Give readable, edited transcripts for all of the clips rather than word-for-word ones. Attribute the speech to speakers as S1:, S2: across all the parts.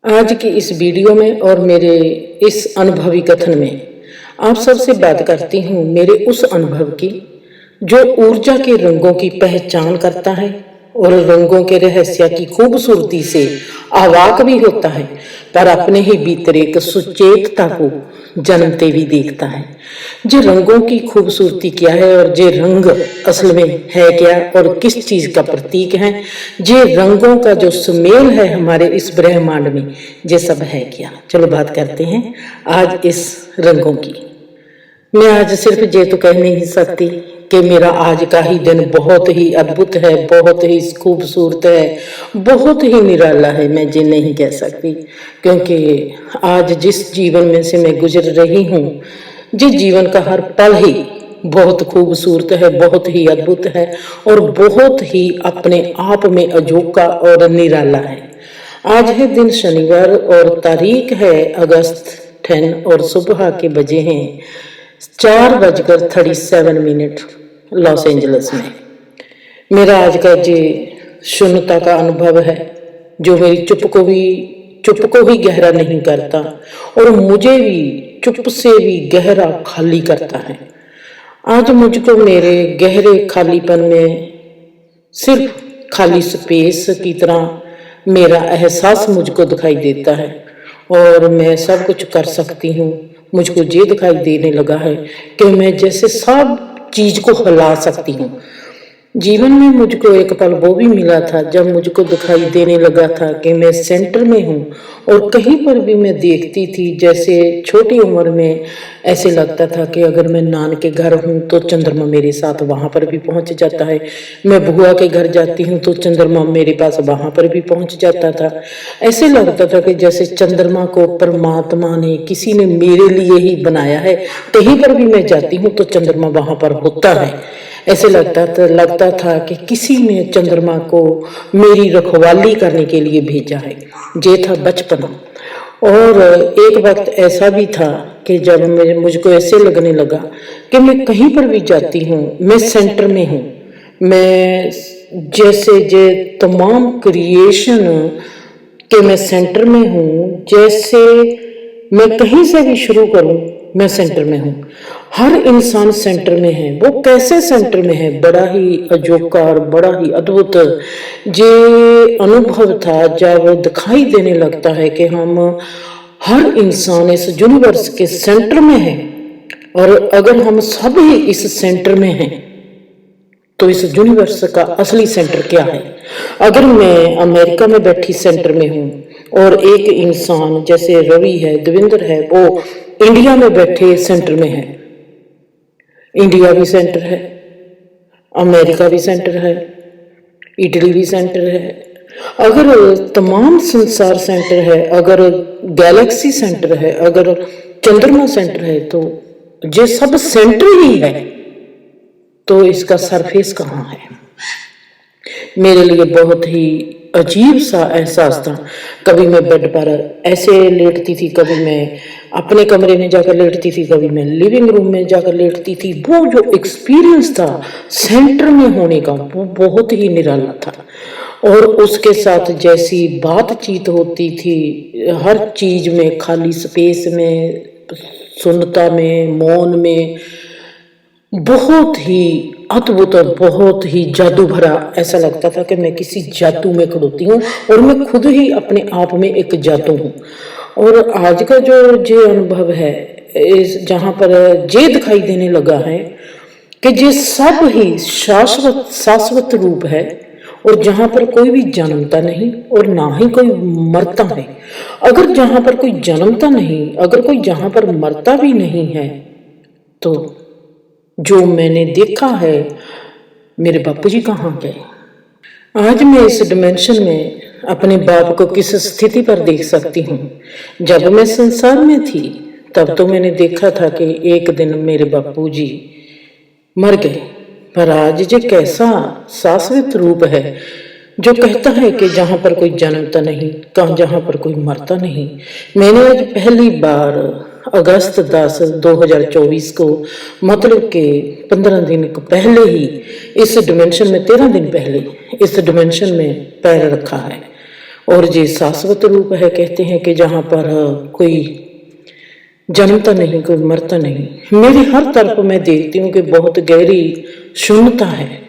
S1: आज की इस वीडियो में और मेरे इस अनुभवी कथन में आप सबसे बात करती हूँ मेरे उस अनुभव की जो ऊर्जा के रंगों की पहचान करता है और रंगों के रहस्य की खूबसूरती से अवाक भी होता है, पर अपने ही भीतर एक सुचेतता को जन्मते भी देखता है। जे रंगों की खूबसूरती क्या है और जे रंग असल में है क्या और किस चीज का प्रतीक है, जे रंगों का जो सुमेल है हमारे इस ब्रह्मांड में, ये सब है क्या। चलो बात करते हैं आज इस रंगों की। मैं आज सिर्फ ये तो कह नहीं सकती कि मेरा आज का ही दिन बहुत ही अद्भुत है, बहुत ही खूबसूरत है, बहुत ही निराला है। मैं ये नहीं कह सकती क्योंकि आज जिस जीवन में से मैं गुजर रही हूँ, जिस जीवन का हर पल ही बहुत खूबसूरत है, बहुत ही अद्भुत है और बहुत ही अपने आप में अजोका और निराला है। आज है दिन शनिवार और तारीख है अगस्त 10 और सुबह के बजे हैं 4:37 लॉस एंजल्स में। मेरा आज का जो शून्यता का अनुभव है जो मेरी चुप को ही गहरा नहीं करता और मुझे भी चुप से भी गहरा खाली करता है। आज मुझको मेरे गहरे खालीपन में सिर्फ खाली स्पेस की तरह मेरा एहसास मुझको दिखाई देता है और मैं सब कुछ कर सकती हूँ। मुझको ये दिखाई देने लगा है कि मैं जैसे सब चीज को हिला सकती हूँ। जीवन में मुझको एक पल वो भी मिला था जब मुझको दिखाई देने लगा था कि मैं सेंटर में हूँ और कहीं पर भी मैं देखती थी जैसे छोटी उम्र में ऐसे लगता था कि अगर मैं नान के घर हूँ तो चंद्रमा मेरे साथ वहां पर भी पहुंच जाता है, मैं बुआ के घर जाती हूँ तो चंद्रमा मेरे पास वहां पर भी पहुंच जाता था। ऐसे लगता था कि जैसे चंद्रमा को परमात्मा ने किसी ने मेरे लिए ही बनाया है, कहीं पर भी मैं जाती हूँ तो चंद्रमा वहां पर होता है। ऐसे लगता था कि किसी ने चंद्रमा को मेरी रखवाली करने के लिए भेजा है। ये था बचपन। और एक वक्त ऐसा भी था कि जब मुझको ऐसे लगने लगा कि मैं कहीं पर भी जाती हूँ मैं सेंटर में हूँ। मैं जैसे जे तमाम क्रिएशन के मैं सेंटर में हूँ, जैसे मैं कहीं से भी शुरू करूं मैं सेंटर में हूँ। हर इंसान सेंटर में है। वो कैसे सेंटर में है, बड़ा ही अजोका और बड़ा ही अद्भुत ये अनुभव था जब दिखाई देने लगता है कि हम हर इंसान इस यूनिवर्स के सेंटर में है। और अगर हम सब ही इस सेंटर में हैं तो इस यूनिवर्स का असली सेंटर क्या है। अगर मैं अमेरिका में बैठी सेंटर में हूँ और एक इंसान जैसे रवि है, देवेंद्र है, वो इंडिया में बैठे सेंटर में है, इंडिया भी सेंटर है, अमेरिका भी सेंटर है, इटली भी सेंटर है। अगर तमाम संसार सेंटर है, अगर गैलेक्सी सेंटर है, अगर चंद्रमा सेंटर है, तो ये सब सेंटर ही है, तो इसका सरफेस कहाँ है। मेरे लिए बहुत ही अजीब सा एहसास था। कभी मैं बेड पर ऐसे लेटती थी, कभी मैं अपने कमरे में जाकर लेटती थी, कभी मैं लिविंग रूम में जाकर लेटती थी। वो जो एक्सपीरियंस था सेंटर में होने का वो बहुत ही निराला था। और उसके साथ जैसी बातचीत होती थी, हर चीज में, खाली स्पेस में, शून्यता में, मौन में, बहुत ही अद्भुत और बहुत ही जादू भरा ऐसा लगता था कि मैं किसी जादू में खड़ोती हूँ और मैं खुद ही अपने आप में एक जादू हूँ। और आज का जो ये अनुभव है, इस जहाँ पर ये दिखाई देने लगा है कि ये सब ही शाश्वत रूप है और जहाँ पर कोई भी जन्मता नहीं और ना ही कोई मरता है। अगर जहाँ पर कोई जन्मता नहीं, अगर कोई जहाँ पर मरता भी नहीं है, तो जो मैंने देखा है मेरे बापूजी कहाँ गए। आज मैं इस डिमेंशन में अपने बाप को किस स्थिति पर देख सकती हूँ। जब मैं संसार में थी तब तो मैंने देखा था कि एक दिन मेरे बापूजी मर गए, पर आज ये कैसा शाश्वत रूप है जो कहता है कि जहां पर कोई जन्मता नहीं, जहां पर कोई मरता नहीं। मैंने आज पहली बार अगस्त 10 2024 को, मतलब के 15 दिन पहले ही इस डिमेंशन में, 13 दिन पहले इस डिमेंशन में पैर रखा है। और ये शाश्वत रूप है। कहते हैं कि जहां पर कोई जन्मता नहीं, कोई मरता नहीं। मेरी हर तरफ मैं देखती हूँ कि बहुत गहरी शून्यता है।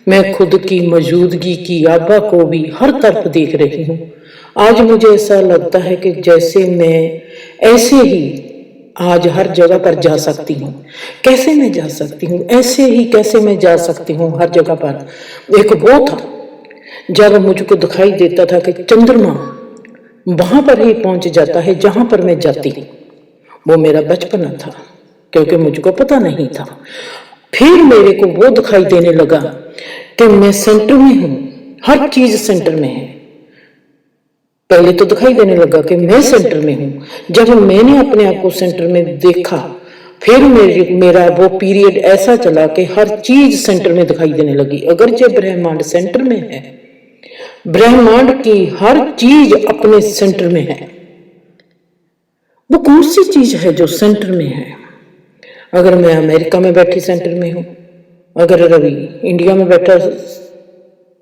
S1: मैं खुद की मौजूदगी की आभा को भी हर तरफ देख रही हूँ। आज मुझे ऐसा लगता है कि जैसे मैं ऐसे ही आज हर जगह पर जा सकती हूँ। कैसे मैं जा सकती हूँ? ऐसे ही कैसे मैं जा सकती हूँ हर जगह पर? एक वो था जब मुझको दिखाई देता था कि चंद्रमा वहां पर ही पहुंच जाता है जहां पर मैं जाती हूँ। वो मेरा बचपना था, क्योंकि मुझको पता नहीं था। फिर मेरे को वो दिखाई देने लगा कि मैं सेंटर में हूं, हर चीज सेंटर में है। पहले तो दिखाई देने लगा कि मैं सेंटर में हूं। जब मैंने अपने आप को सेंटर में देखा, फिर मेरा वो पीरियड ऐसा चला कि हर चीज सेंटर में दिखाई देने लगी। अगर जो ब्रह्मांड सेंटर में है, ब्रह्मांड की हर चीज अपने सेंटर में है, वो कौन सी चीज है जो सेंटर में है? अगर मैं अमेरिका में बैठी सेंटर में हूं, अगर रवि इंडिया में बैठा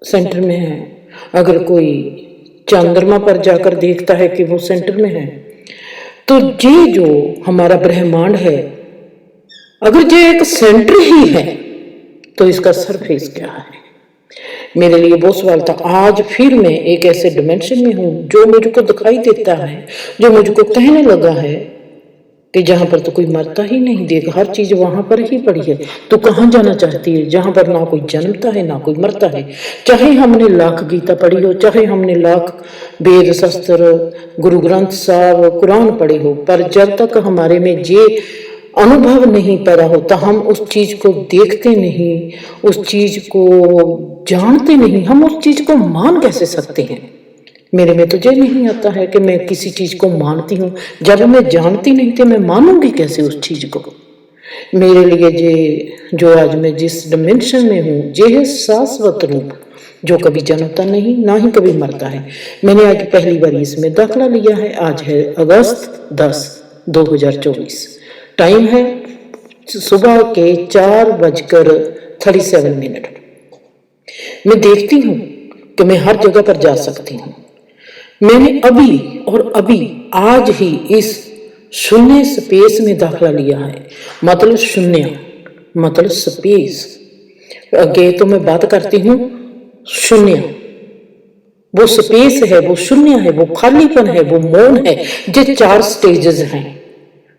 S1: सेंटर में है, अगर कोई चंद्रमा पर जाकर देखता है कि वो सेंटर में है, तो ये जो हमारा ब्रह्मांड है, अगर ये एक सेंटर ही है तो इसका सरफेस क्या है? मेरे लिए वो सवाल था। आज फिर मैं एक ऐसे डिमेंशन में हूं जो मुझको दिखाई देता है, जो मुझको कहने लगा है कि जहां पर तो कोई मरता ही नहीं, देख हर चीज वहां पर ही पड़ी है। तू कहां जाना चाहती है जहां पर ना कोई जन्मता है ना कोई मरता है? चाहे हमने लाख गीता पढ़ी हो, चाहे हमने लाख वेद शास्त्र, गुरु ग्रंथ साहब, कुरान पढ़ी हो, पर जब तक हमारे में ये अनुभव नहीं पैदा होता, हम उस चीज को देखते नहीं, उस चीज को जानते नहीं, हम उस चीज को मान कैसे सकते हैं? मेरे में तो ये नहीं आता है कि मैं किसी चीज को मानती हूँ। जब मैं जानती नहीं तो मैं मानूंगी कैसे उस चीज को? मेरे लिए ये जो आज मैं जिस डिमेंशन में हूँ, ये है शाश्वत रूप जो कभी जन्मता नहीं, ना ही कभी मरता है। मैंने आज पहली बार इसमें दाखिला लिया है। आज है अगस्त 10, 2024। टाइम है सुबह के 4:37। मैं देखती हूँ कि मैं हर जगह पर जा सकती हूँ। मैंने अभी और अभी आज ही इस शून्य स्पेस में दाखिला लिया है। मतलब शून्य मतलब स्पेस। आगे तो मैं बात करती हूँ शून्य, वो स्पेस है, वो शून्य है, वो खालीपन है, वो मौन है। ये 4 स्टेजेस हैं।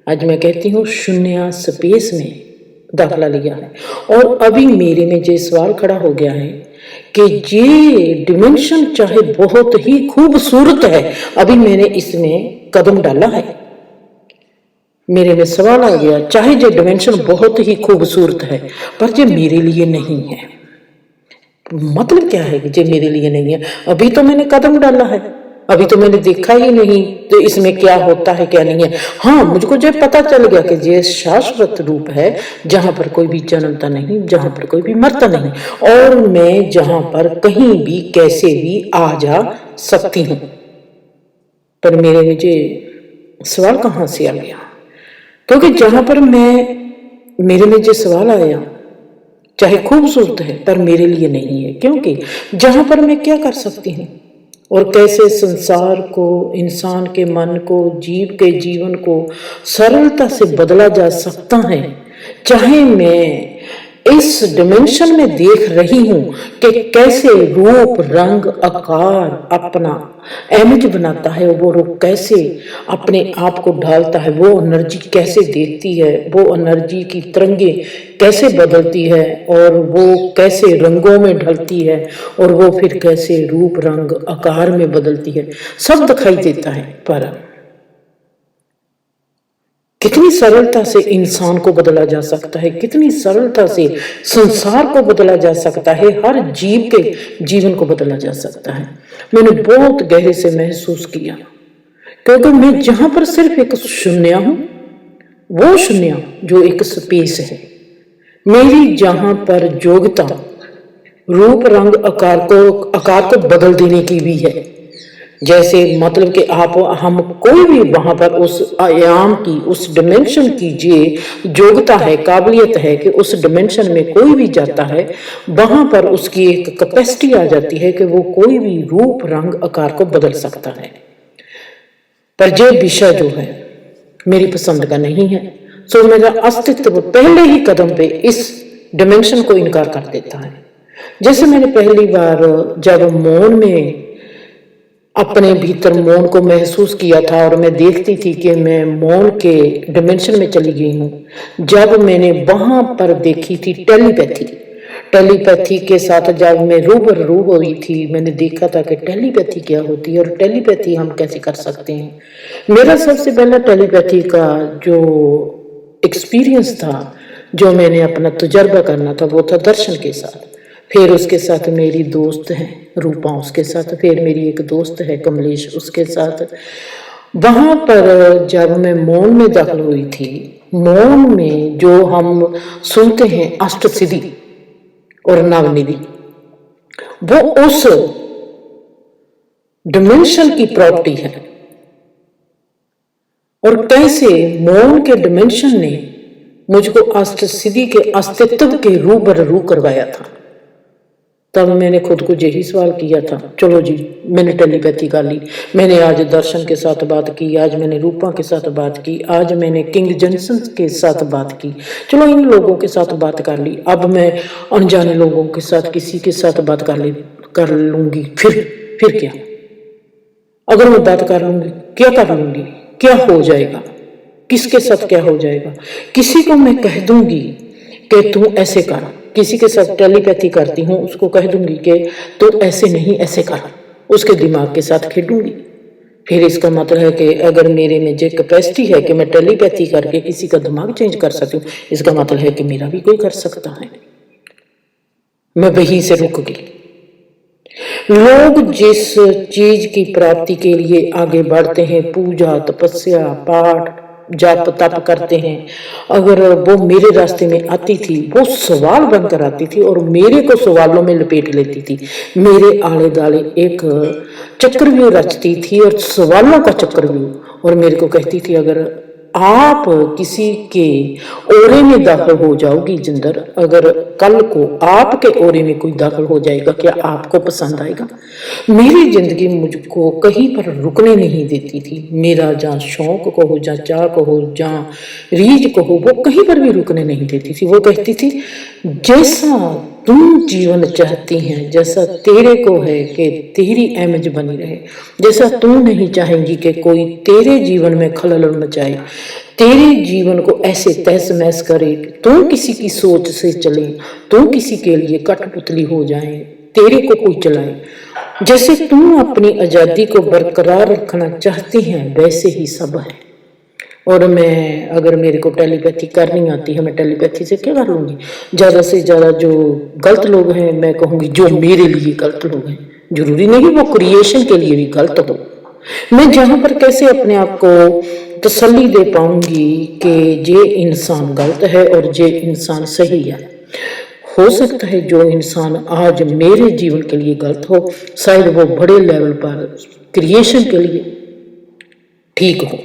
S1: आज मैं कहती हूँ शून्य स्पेस में दाखिला लिया है। और अभी मेरे में जो सवाल खड़ा हो गया है कि ये डिमेंशन चाहे बहुत ही खूबसूरत है, अभी मैंने इसमें कदम डाला है, मेरे में सवाल आ गया, चाहे ये डिमेंशन बहुत ही खूबसूरत है पर ये मेरे लिए नहीं है। मतलब क्या है कि ये मेरे लिए नहीं है? अभी तो मैंने कदम डाला है, अभी तो मैंने देखा ही नहीं तो इसमें क्या होता है क्या नहीं है। हाँ, मुझको जो पता चल गया कि ये शाश्वत रूप है जहां पर कोई भी जन्मता नहीं, जहां पर कोई भी मरता नहीं, और मैं जहां पर कहीं भी कैसे भी आ जा सकती हूँ। पर मेरे मुझे सवाल कहाँ से आ गया? क्योंकि जहां पर मेरे में जो सवाल आया, चाहे खूबसूरत है पर मेरे लिए नहीं है। क्योंकि जहां पर मैं क्या कर सकती हूँ और कैसे संसार को, इंसान के मन को, जीव के जीवन को सरलता से बदला जा सकता है। चाहे मैं इस डिमेंशन में देख रही हूं कि कैसे रूप रंग आकार अपना इमेज बनाता है, वो रूप कैसे अपने आप को ढालता है, वो एनर्जी कैसे देखती है, वो एनर्जी की तरंगे कैसे बदलती है, और वो कैसे रंगों में ढलती है, और वो फिर कैसे रूप रंग आकार में बदलती है, सब दिखाई देता है। पर कितनी सरलता से इंसान को बदला जा सकता है, कितनी सरलता से संसार को बदला जा सकता है, हर जीव के जीवन को बदला जा सकता है। मैंने बहुत गहरे से महसूस किया, क्योंकि मैं जहां पर सिर्फ एक शून्य हूं, वो शून्य जो एक स्पेस है, मेरी जहां पर योग्यता रूप रंग आकार को बदल देने की भी है। जैसे मतलब कि आप हम कोई भी वहां पर उस आयाम की, उस डिमेंशन की ये योग्यता है, काबिलियत है कि उस डिमेंशन में कोई भी जाता है, वहां पर उसकी एक कैपेसिटी आ जाती है कि वो कोई भी रूप रंग आकार को बदल सकता है। पर ये विषय जो है मेरी पसंद का नहीं है, सो मेरा अस्तित्व पहले ही कदम पे इस डिमेंशन को इनकार कर देता है। जैसे मैंने पहली बार जब मौन में अपने भीतर मौन को महसूस किया था और मैं देखती थी कि मैं मौन के डिमेंशन में चली गई हूँ, जब मैंने वहां पर देखी थी टेलीपैथी के साथ जब मैं रूबरू हुई थी, मैंने देखा था कि टेलीपैथी क्या होती है और टेलीपैथी हम कैसे कर सकते हैं। मेरा सबसे पहला टेलीपैथी का जो एक्सपीरियंस था, जो मैंने अपना तजुर्बा करना था, वो था दर्शन के साथ। फिर उसके साथ मेरी दोस्त है रूपा, उसके साथ फिर मेरी एक दोस्त है कमलेश, उसके साथ। वहां पर जब मैं मौन में दाखिल हुई थी, मौन में जो हम सुनते हैं अष्टसिद्धि और नवनिधि, वो उस डिमेंशन की प्रॉपर्टी है। और कैसे मौन के डिमेंशन ने मुझको अष्टसिद्धि के अस्तित्व के रूबरू करवाया था। तब मैंने खुद को यही सवाल किया था, चलो जी मैंने टेलीपैथी कर ली, मैंने आज दर्शन के साथ बात की, आज मैंने रूपा के साथ बात की, आज मैंने किंग जॉनसन के साथ बात की, चलो इन लोगों के साथ बात कर ली, अब मैं अनजाने लोगों के साथ किसी के साथ बात कर लूंगी, फिर क्या? अगर मैं बात कर लूंगी क्या कर लूंगी, क्या हो जाएगा, किसके साथ क्या हो जाएगा? किसी को मैं कह दूंगी कि तू ऐसे कर, किसी के साथ टेलीपैथी करती हूँ उसको कह दूंगी कि तू ऐसे नहीं ऐसे कर, उसके दिमाग के साथ खेलूंगी। फिर इसका मतलब है कि अगर मेरे में जो कैपेसिटी है कि मैं टेलीपैथी करके किसी का दिमाग चेंज कर सकूं, इसका मतलब है कि मेरा भी कोई कर सकता है। मैं वहीं से रुक गई। लोग जिस चीज की प्राप्ति के लिए आगे बढ़ते हैं, पूजा तपस्या पाठ जाप तप करते हैं, अगर वो मेरे रास्ते में आती थी, वो सवाल बनकर आती थी और मेरे को सवालों में लपेट लेती थी, मेरे आले दाले एक चक्रव्यूह रचती थी और सवालों का चक्रव्यूह, और मेरे को कहती थी अगर आप किसी के ओरे में दाखिल हो जाओगी जिंदर, अगर कल को आपके ओरे में कोई दाखिल हो जाएगा, क्या आपको पसंद आएगा? मेरी जिंदगी मुझको कहीं पर रुकने नहीं देती थी। मेरा जहाँ शौक को हो, जहाँ चाह को हो, जहाँ रीझ को हो, वो कहीं पर भी रुकने नहीं देती थी। वो कहती थी जैसा तुम जीवन चाहती हैं, जैसा तेरे को है कि तेरी इमेज बनी रहे, जैसा तू नहीं चाहेंगी कि कोई तेरे जीवन में खलल मचाए, तेरे जीवन को ऐसे तहस महस करे, तू किसी की सोच से चले, तू किसी के लिए कठपुतली हो जाए, तेरे को कोई चलाए, जैसे तू अपनी आजादी को बरकरार रखना चाहती हैं वैसे ही सब है। और मैं अगर मेरे को टेलीपैथी करनी आती है, मैं टेलीपैथी से क्या कर लूंगी? ज्यादा से ज्यादा जो गलत लोग हैं, मैं कहूंगी जो मेरे लिए गलत लोग हैं, जरूरी नहीं वो क्रिएशन के लिए भी गलत हो, मैं जहां पर कैसे अपने आप को तसल्ली दे पाऊंगी कि ये इंसान गलत है और ये इंसान सही है। हो सकता है जो इंसान आज मेरे जीवन के लिए गलत हो, शायद वो बड़े लेवल पर क्रिएशन के लिए ठीक हो।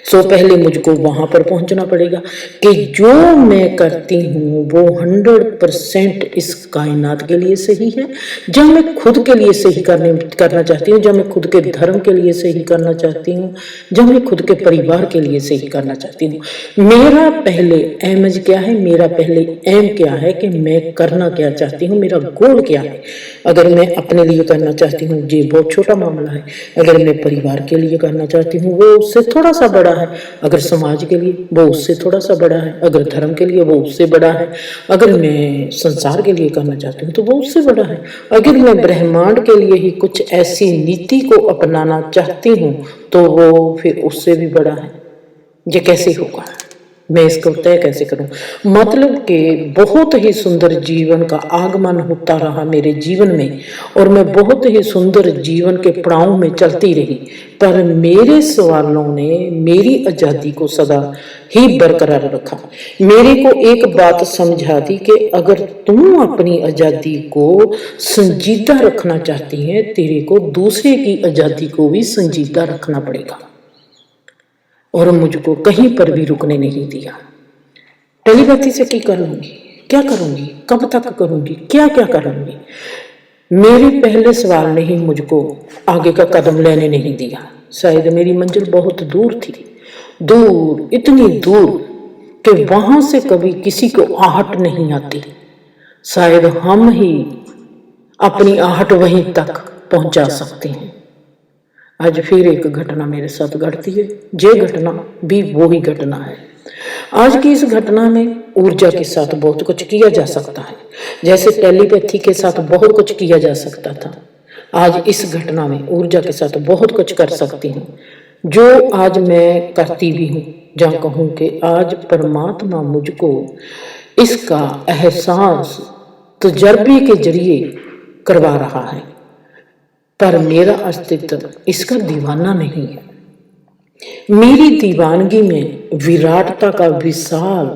S1: सो पहले मुझको वहां पर पहुंचना पड़ेगा कि जो मैं करती हूँ वो 100% इस कायनात के लिए सही है, जब मैं खुद के लिए सही करना चाहती हूँ, जब मैं खुद के धर्म के लिए सही करना चाहती हूँ, जब मैं खुद के परिवार के लिए सही करना चाहती हूँ। मेरा पहले एमज क्या है, मेरा पहले एम क्या है कि मैं करना क्या चाहती हूँ, मेरा गोल क्या है। अगर मैं अपने लिए करना चाहती हूँ ये बहुत छोटा मामला है, अगर मैं परिवार के लिए करना चाहती हूँ वो उससे थोड़ा सा बड़ा है, अगर समाज के लिए वो उससे थोड़ा सा बड़ा है, अगर धर्म के लिए वो उससे बड़ा है, अगर मैं संसार के लिए करना चाहती हूँ तो वो उससे बड़ा है, अगर मैं ब्रह्मांड के लिए ही कुछ ऐसी नीति को अपनाना चाहती हूँ तो वो फिर उससे भी बड़ा है। ये कैसे होगा? मैं इसको तय कैसे करूं? मतलब कि बहुत ही सुंदर जीवन का आगमन होता रहा मेरे जीवन में, और मैं बहुत ही सुंदर जीवन के पड़ाव में चलती रही, पर मेरे सवालों ने मेरी आजादी को सदा ही बरकरार रखा। मेरे को एक बात समझा दी कि अगर तुम अपनी आजादी को संजीदा रखना चाहती है, तेरे को दूसरे की आजादी को भी संजीदा रखना पड़ेगा। और मुझको कहीं पर भी रुकने नहीं दिया। टेलीपैथी से क्या करूंगी, क्या करूंगी, कब तक करूंगी, क्या क्या करूंगी? मेरे पहले सवाल ने ही मुझको आगे का कदम लेने नहीं दिया। शायद मेरी मंजिल बहुत दूर थी, दूर, इतनी दूर कि वहां से कभी किसी को आहट नहीं आती। शायद हम ही अपनी आहट वहीं तक पहुंचा सकते हैं। आज फिर एक घटना मेरे साथ घटती है। ये घटना भी वो ही घटना है। आज की इस घटना में ऊर्जा के साथ बहुत कुछ किया जा सकता है, जैसे टेलीपैथी के साथ बहुत कुछ किया जा सकता था। आज इस घटना में ऊर्जा के साथ बहुत कुछ कर सकती हूँ, जो आज मैं करती भी हूँ। जहाँ कहूँ कि आज परमात्मा मुझको इसका एहसास तजर्बे के जरिए करवा रहा है, पर मेरा अस्तित्व इसका दीवाना नहीं है। मेरी दीवानगी में विराटता का विशाल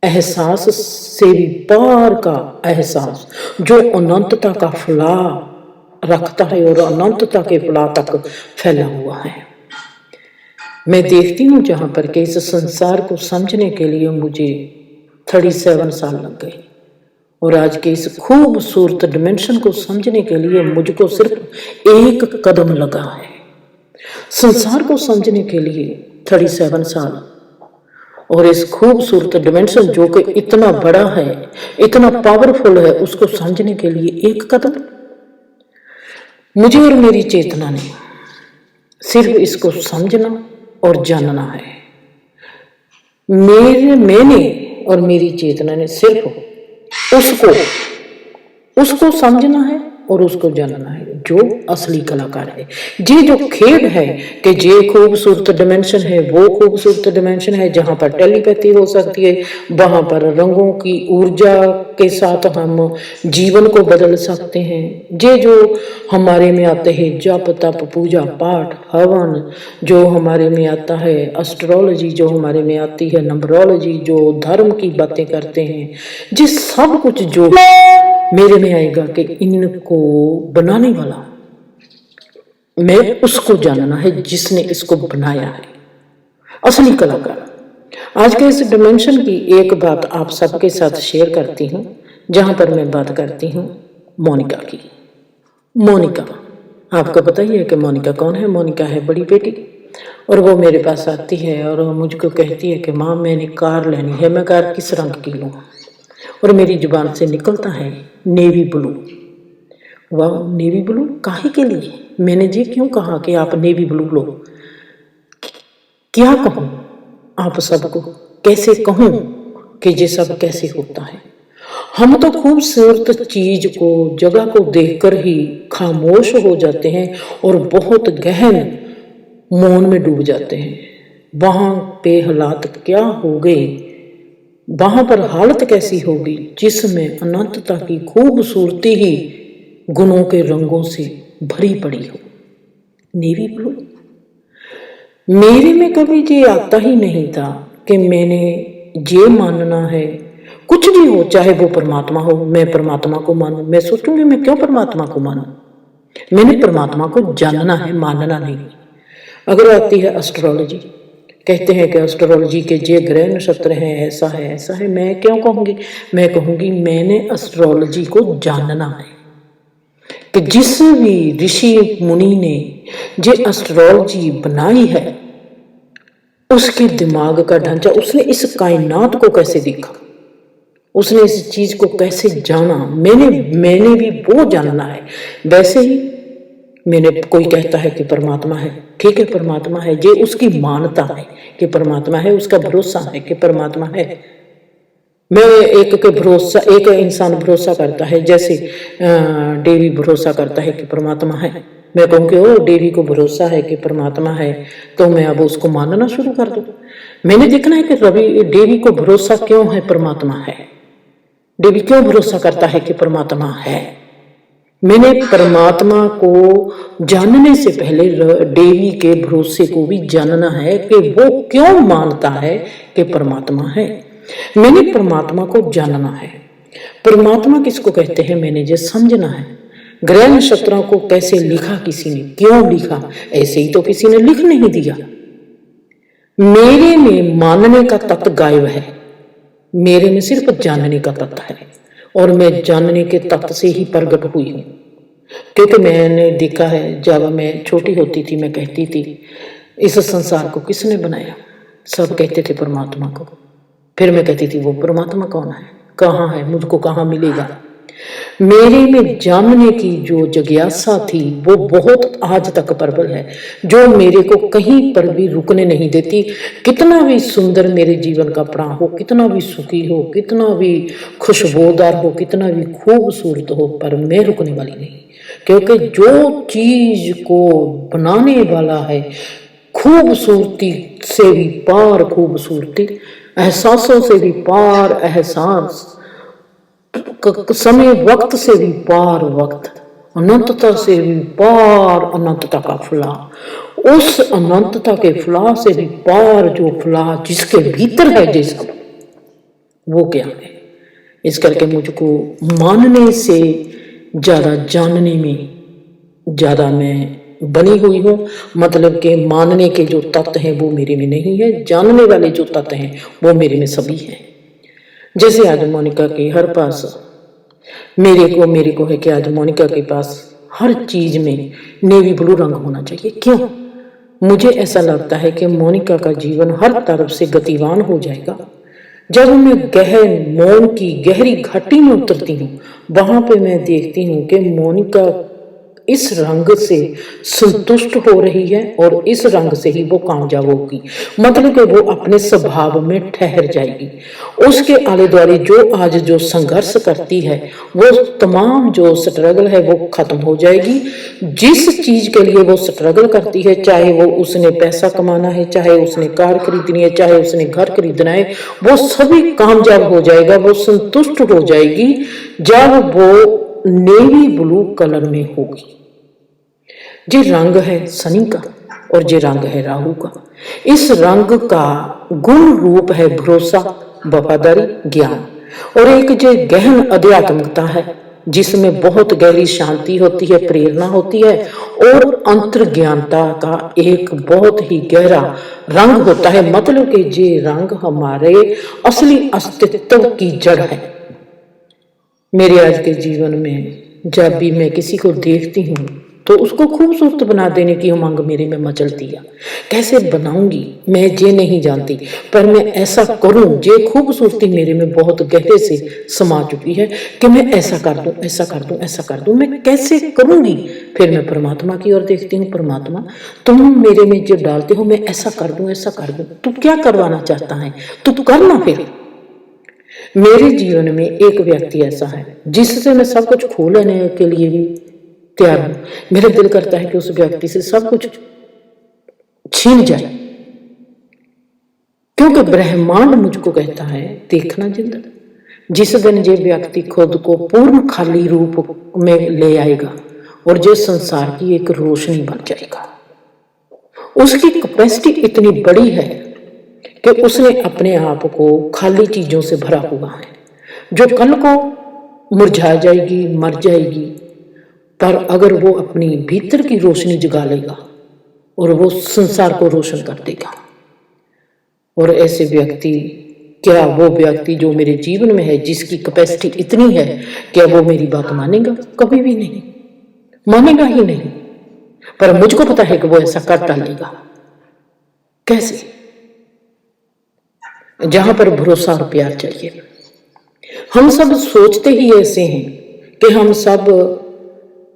S1: एहसास से भी पार का एहसास, जो अनंतता का फैलाव रखता है और अनंतता के फैलाव तक फैला हुआ है। मैं देखती हूँ जहां पर कि इस संसार को समझने के लिए मुझे 37 साल लग गए, और आज के इस खूबसूरत डिमेंशन को समझने के लिए मुझको सिर्फ एक कदम लगा है। संसार को समझने के लिए 37 साल, और इस खूबसूरत डिमेंशन जो कि इतना बड़ा है, इतना पावरफुल है, उसको समझने के लिए एक कदम। मुझे और मेरी चेतना ने सिर्फ इसको समझना और जानना है। मैंने और मेरी चेतना ने सिर्फ उसको समझना है और उसको जानना है, जो असली कलाकार है। ये जो खेड है कि ये खूबसूरत डिमेंशन है, वो खूबसूरत डिमेंशन है जहां पर टेलीपैथी हो सकती है, वहां पर रंगों की ऊर्जा के साथ हम जीवन को बदल सकते हैं। ये जो हमारे में आते हैं जप तप पूजा पाठ हवन, जो हमारे में आता है एस्ट्रोलॉजी, जो हमारे में आती है नंबरोलॉजी, जो धर्म की बातें करते हैं, ये सब कुछ जो मेरे में आएगा कि इनको बनाने वाला मैं उसको जानना है जिसने इसको बनाया है, असली कलाकार। आज के इस डिमेंशन की एक बात आप सबके साथ शेयर करती हूँ, जहां पर मैं बात करती हूँ मोनिका की। मोनिका, आपको पता ही है कि मोनिका कौन है? मोनिका है बड़ी बेटी, और वो मेरे पास आती है और मुझको कहती है कि माँ मैंने कार लेनी है, मैं कार किस रंग की लूँ? और मेरी जुबान से निकलता है नेवी ब्लू। वाह, नेवी ब्लू काहे के लिए? मैंने जी क्यों कहा कि आप नेवी ब्लू लो? क्या कहूं आप सबको, कैसे कहूं कि ये सब कैसे होता है? हम तो खूबसूरत चीज को, जगह को देखकर ही खामोश हो जाते हैं और बहुत गहन मौन में डूब जाते हैं। वहां पे हालात क्या हो गए, वहां पर हालत कैसी होगी जिसमें अनंतता की खूबसूरती ही गुणों के रंगों से भरी पड़ी हो। नेवी ब्लू मेरे में कभी ये आता ही नहीं था कि मैंने ये मानना है, कुछ भी हो, चाहे वो परमात्मा हो, मैं परमात्मा को मानूं। मैं सोचूंगी मैं क्यों परमात्मा को मानूं? मैंने परमात्मा को जानना है, मानना नहीं। अगर आती है एस्ट्रोलॉजी, कहते हैं कि एस्ट्रोलॉजी के जे ग्रह नक्षत्र हैं, ऐसा है ऐसा है, मैं क्यों कहूंगी? मैं कहूंगी मैंने एस्ट्रोलॉजी को जानना है कि जिस भी ऋषि मुनि ने जे एस्ट्रोलॉजी बनाई है, उसके दिमाग का ढांचा, उसने इस कायनात को कैसे देखा, उसने इस चीज को कैसे जाना, मैंने भी वो जानना है। वैसे ही मैंने, कोई कहता है कि परमात्मा है, ठीक है परमात्मा है, ये उसकी मानता है कि परमात्मा है, उसका भरोसा है कि परमात्मा है। मैं एक इंसान भरोसा करता है, जैसे देवी भरोसा करता है कि परमात्मा है, मैं कहूँ कि ओ देवी को भरोसा है कि परमात्मा है, तो मैं अब उसको मानना शुरू कर दूं। मैंने देखना है कि देवी को भरोसा क्यों है परमात्मा है, देवी क्यों भरोसा करता है कि परमात्मा है। मैंने परमात्मा को जानने से पहले देवी के भरोसे को भी जानना है कि वो क्यों मानता है कि परमात्मा है। मैंने परमात्मा को जानना है। परमात्मा किसको कहते हैं मैंने जो समझना है। ग्रह नक्षत्रों को कैसे लिखा किसी ने, क्यों लिखा, ऐसे ही तो किसी ने लिख नहीं दिया। मेरे में मानने का तत्व गायब है, मेरे में सिर्फ जानने का तत्व है, और मैं जानने के तत्व से ही प्रकट हुई हूं। क्योंकि मैंने देखा है, जब मैं छोटी होती थी मैं कहती थी इस संसार को किसने बनाया, सब कहते थे परमात्मा को। फिर मैं कहती थी वो परमात्मा कौन है, कहाँ है, मुझको कहाँ मिलेगा। मेरे में जानने की जो जिज्ञासा थी वो बहुत आज तक प्रबल है, जो मेरे को कहीं पर भी रुकने नहीं देती। कितना भी सुंदर मेरे जीवन का पड़ाव हो, कितना भी सुखी हो, कितना भी खुशबूदार हो, कितना भी खूबसूरत हो, पर मैं रुकने वाली नहीं। क्योंकि जो चीज को बनाने वाला है, खूबसूरती से भी पार खूबसूरती, एहसासों से भी पार एहसास, समय वक्त से भी पार वक्त, अनंतता से भी पार अनंतता का फला, उस अनंतता के फला से भी पार जो फला जिसके भीतर है जिसको, वो क्या है। इस करके मुझको मानने से ज्यादा जानने में ज्यादा मैं बनी हुई हूँ। मतलब के मानने के जो तत्व हैं वो मेरे में नहीं है, जानने वाले जो तत्व हैं वो मेरे में सभी हैं। जैसे आज मोनिका के हर पास मेरे को है कि आज मोनिका के पास हर चीज में नेवी ब्लू रंग होना चाहिए। क्यों? मुझे ऐसा लगता है कि मोनिका का जीवन हर तरफ से गतिवान हो जाएगा। जब मैं गहन मौन की गहरी घाटी में उतरती हूँ, वहां पे मैं देखती हूँ कि मोनिका इस रंग से संतुष्ट हो रही है और इस रंग से ही वो कामयाब होगी। मतलब कि वो अपने स्वभाव में ठहर जाएगी। उसके आले द्वारे जो आज जो संघर्ष करती है, वो तमाम जो स्ट्रगल है वो खत्म हो जाएगी। जिस चीज के लिए वो स्ट्रगल करती है, चाहे वो उसने पैसा कमाना है, चाहे उसने कार खरीदनी है, चाहे उसने घर खरीदना है, वो सभी कामयाब हो जाएगा, वो संतुष्ट हो जाएगी जब वो नेवी ब्लू कलर में होगी। ये रंग है शनि का और ये रंग है राहु का। इस रंग का गुण रूप है भरोसा, वफादारी, ज्ञान, और एक जो गहन अध्यात्मिकता है जिसमें बहुत गहरी शांति होती है, प्रेरणा होती है, और अंतर्ज्ञानता का एक बहुत ही गहरा रंग होता है। मतलब कि ये रंग हमारे असली अस्तित्व की जड़ है। मेरे आज के जीवन में जब भी मैं किसी को देखती हूँ तो उसको खूबसूरत बना देने की उमंग मेरे में मचलती है। कैसे बनाऊंगी मैं ये नहीं जानती, पर मैं ऐसा करूं, ये खूबसूरती मेरे में बहुत गहरे से समा चुकी है कि मैं ऐसा कर दूं, ऐसा कर दूं, ऐसा कर दूं। मैं कैसे करूंगी? फिर मैं परमात्मा की ओर देखती हूँ, परमात्मा तुम मेरे में जो डालते हो, मैं ऐसा कर दूं, ऐसा कर दूं। तू क्या करवाना चाहता है, तू करना। फिर मेरे जीवन में एक व्यक्ति ऐसा है जिससे मैं सब कुछ खो लेने के लिए भी तैयार हूं। मेरा दिल करता है कि उस व्यक्ति से सब कुछ छीन जाए, क्योंकि ब्रह्मांड मुझको कहता है देखना जिंदा, जिस दिन ये व्यक्ति खुद को पूर्ण खाली रूप में ले आएगा और जो संसार की एक रोशनी बन जाएगा। उसकी कैपेसिटी इतनी बड़ी है कि उसने अपने आप को खाली चीजों से भरा हुआ है, जो कल को मुरझा जाएगी, मर जाएगी, पर अगर वो अपनी भीतर की रोशनी जगा लेगा और वो संसार को रोशन कर देगा। और ऐसे व्यक्ति, क्या वो व्यक्ति जो मेरे जीवन में है, जिसकी कैपेसिटी इतनी है, क्या वो मेरी बात मानेगा? कभी भी नहीं मानेगा ही नहीं। पर मुझको पता है कि वो ऐसा कर डालेगा। कैसे? जहां पर भरोसा और प्यार चाहिए। हम सब सोचते ही ऐसे हैं कि हम सब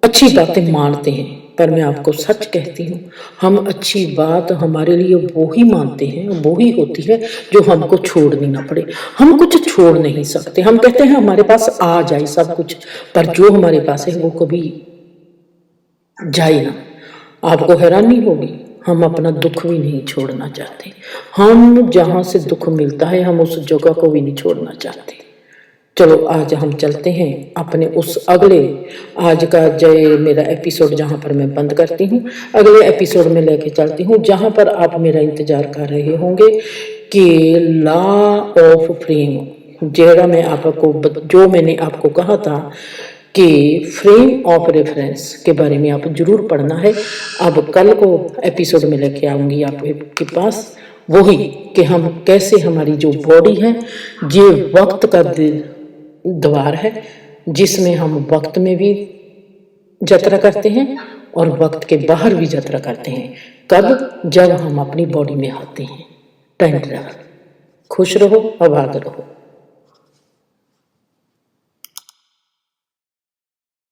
S1: अच्छी बातें मानते हैं, पर मैं आपको सच कहती हूँ, हम अच्छी बात हमारे लिए वो ही मानते हैं, वो ही होती है जो हमको छोड़नी ना पड़े। हम कुछ छोड़ नहीं सकते। हम कहते हैं हमारे पास आ जाए सब कुछ, पर जो हमारे पास है वो कभी जाए ना। आपको हैरानी होगी, हम अपना दुख भी नहीं छोड़ना चाहते। हम जहाँ से दुख मिलता है हम उस जगह को भी नहीं छोड़ना चाहते। चलो आज हम चलते हैं अपने उस अगले, आज का जय मेरा एपिसोड जहाँ पर मैं बंद करती हूँ, अगले एपिसोड में लेके चलती हूँ जहाँ पर आप मेरा इंतजार कर रहे होंगे कि लॉ ऑफ फ्रेम, जो मैंने आपको कहा था कि फ्रेम ऑफ रेफरेंस के बारे में आप जरूर पढ़ना है। अब कल को एपिसोड में लेके आऊंगी आपके पास वही कि हम कैसे हमारी जो बॉडी है ये वक्त का द्वार है, जिसमें हम वक्त में भी यात्रा करते हैं और वक्त के बाहर भी यात्रा करते हैं। कब? जब हम अपनी बॉडी में होते हैं। Time travel. खुश रहो, आबाद रहो।